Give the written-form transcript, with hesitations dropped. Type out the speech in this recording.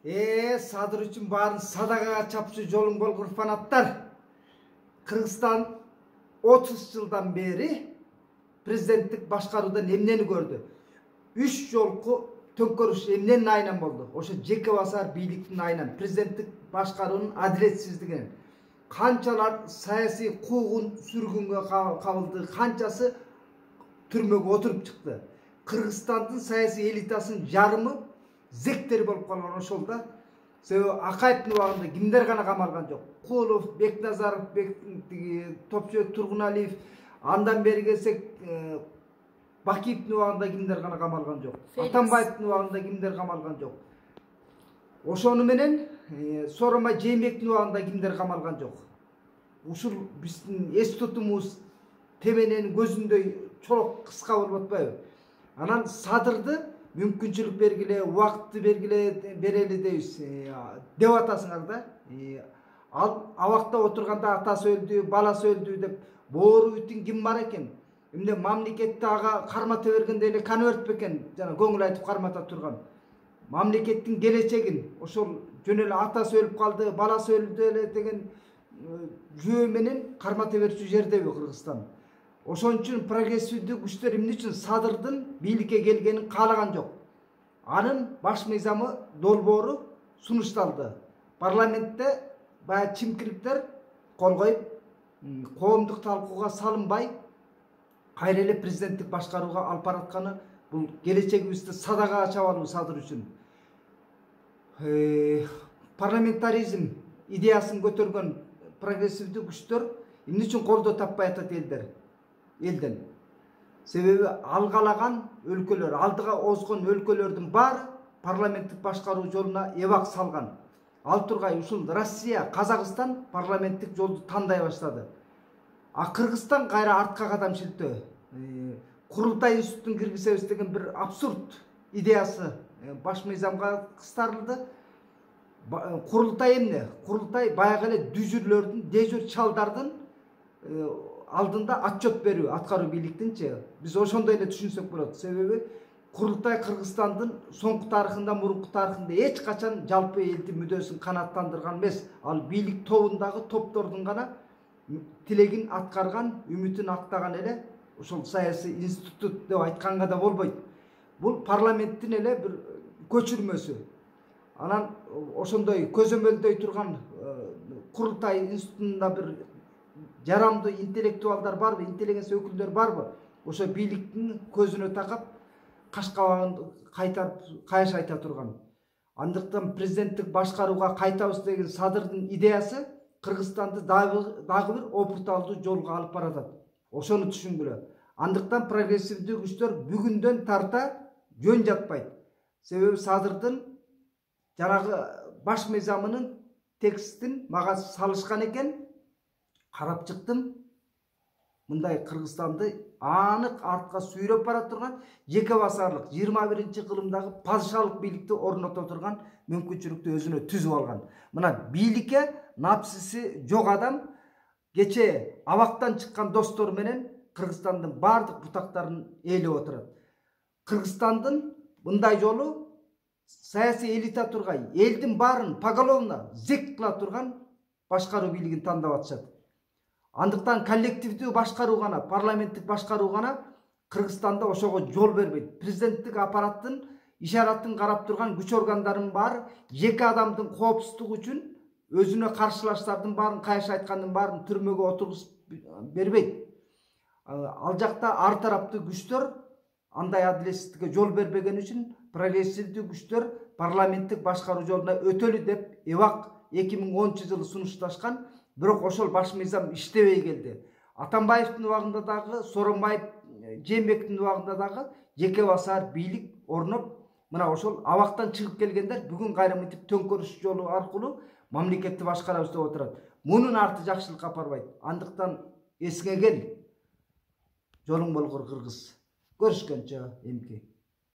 Садыр үчүн баарын садагага чапчу жолуң болгур фанаттар. Кыргызстан 30 жылдан бери президенттик башкаруудан эмнени көрдү? 3 жолку төңкөрүш эмненин айынан болду? Ошо жеке басар бийликтин айынан, президенттик башкаруунун адилетсиздигинен. Канчалар саясий куугун сүргүнгө кабылды, канчасы түрмөгө отуруп чыкты. Кыргызстандын саясий элитасынын жарымы зектери болуп калган ошол да. Себеби Акаевдин убагында кимдер гана камалган жок. Кулов, Бекназаров, Топчубек Тургуналиев, андан бери келсек Бакиевдин убагында кимдер гана камалган жок. Атамбаевдин убагында кимдер камалган жок. Ошону менен Сооронбай Жээнбектин убагында кимдер камалган жок. Ушул биздин эс тутумубуз темененин көзүндөй чолок кыска болуп атпайбы? Анан Садырды мүмкүнчүлүк бергиле, убакытты берели дейбиз деп атасыңар да. Ал абакта отурганда атасы өлдү, баласы өлдү деп боору бүтүн ким бар экен? Эмне мамлекетти ага кармата бергенде эле конверт бекен, жана көңүл айтып кармата турган. Мамлекеттин келечегин ошол жөн эле атасы өлүп калды, баласы өлдү эле деген жүйө менен кармата берчү жердеби Кыргызстан? Ошон үчүн прогрессивдүү күчтөр эмне үчүн Садырдын бийликке келгенин каалаган жок. Анын баш мыйзамы долбоору сунушталды. Парламентте баягы чимкиликтер кол коюп, коомдук талкууга салынбай, кайра эле президенттик башкарууга алып баратканы бул келечегибизди садагага чабалуу Садыр үчүн. Парламентаризм идеясын көтөргөн прогрессивдүү күчтөр эмне үчүн колдоо таппай атат элден? Себеби алгалаган өлкөлөр, алдыга озгон өлкөлөрдүн баары парламенттик башкаруу жолуна эбак салган. Ал тургай ушул Россия, Казакстан парламенттик жолду тандай баштады. А Кыргызстан кайра артка кадам шилтөө. Курултай институтун киргизебиз деген бир абсурд идеясы баш мыйзамга кыстарылды. Курултай эмне? Курултай баягы эле дүжүрлөрдүн, дежур чалдардын алдында отчет берүү, аткаруу бийликтинчи. Биз ошондой эле түшүнсөк болот. Себеби Курултай Кыргызстандын соңку тарыхында, мурунку тарыхында эч качан жалпы элдин мүдөөсүн канааттандырган эмес. Ал бийлик тобундагы топтордун гана тилегин аткарган, үмүтүн актаган эле ошол саясий институт деп айтканга да болбойт. Бул парламенттин эле бир көчүрмөсү. Анан ошондой көзөмөлдөй турган Курултай институтунда бир жарамдуу интеллектуалдар барбы, интеллигенс өкүлдөр барбы? Ошо бийликтин көзүнө такап, кашкабагын кайтарып, кайш айта турган. Андыктан президенттик башкарууга кайтабыз деген Садырдын идеясы Кыргызстанды дагы бир опурталдуу жолго алып баратат. Ошону түшүнгүлө. Андыктан прогрессивдүү күчтөр бүгүндөн тарта жөн жатпайт. Себеби Садырдын жанагы баш мыйзамынын текстин мага салышкан экен. Карап чыктым. Мындай Кыргызстанды анык артка сүйрөп бара турган жеке басарлык 21-кылымдагы падышалык бийликти орното турган мүмкүнчүлүктү өзүнө түзүп алган. Мына бийликке напсиси жок адам кече абактан чыккан достору менен Кыргызстандын бардык бутактарын ээлеп отурат. Кыргызстандын мындай жолу саясий элита тургай, элдин баарын поголовно зек кыла турган башкаруу бийлигин тандап атышат. Андыктан коллективдүү башкаруу гана, парламенттик башкаруу гана Кыргызстанда ошого жол бербейт. Президенттик аппараттын ишаратын карап турган күч органдарынын баары жеке адамдын коопсуздугу үчүн өзүнө каршылаштардын баарын, кайшы айткандын баарын түрмөгө отургузуп бербейт. Ал жакта ар тараптуу күчтөр андай адилетсиздикке жол бербеген үчүн прогрессивдүү күчтөр парламенттик башкаруу жолуна өтөлү деп эбак 2010-жылы сунушташкан. Бирок ошол баш мыйзам иштебей келди. Атамбаевдин убагында дагы, Сооронбай Жээнбектин убагында дагы жеке басар бийлик орноп, мына ошол абактан чыгып келгендер бүгүн кайра мынтип төңкөрүш жолу аркылуу мамлекетти башкарабыз деп отурат. Мунун арты жакшылыкка апарбайт. Андыктан эсиңе кел. Жолуң болгур Кыргыз. Көрүшкөнчө эмки.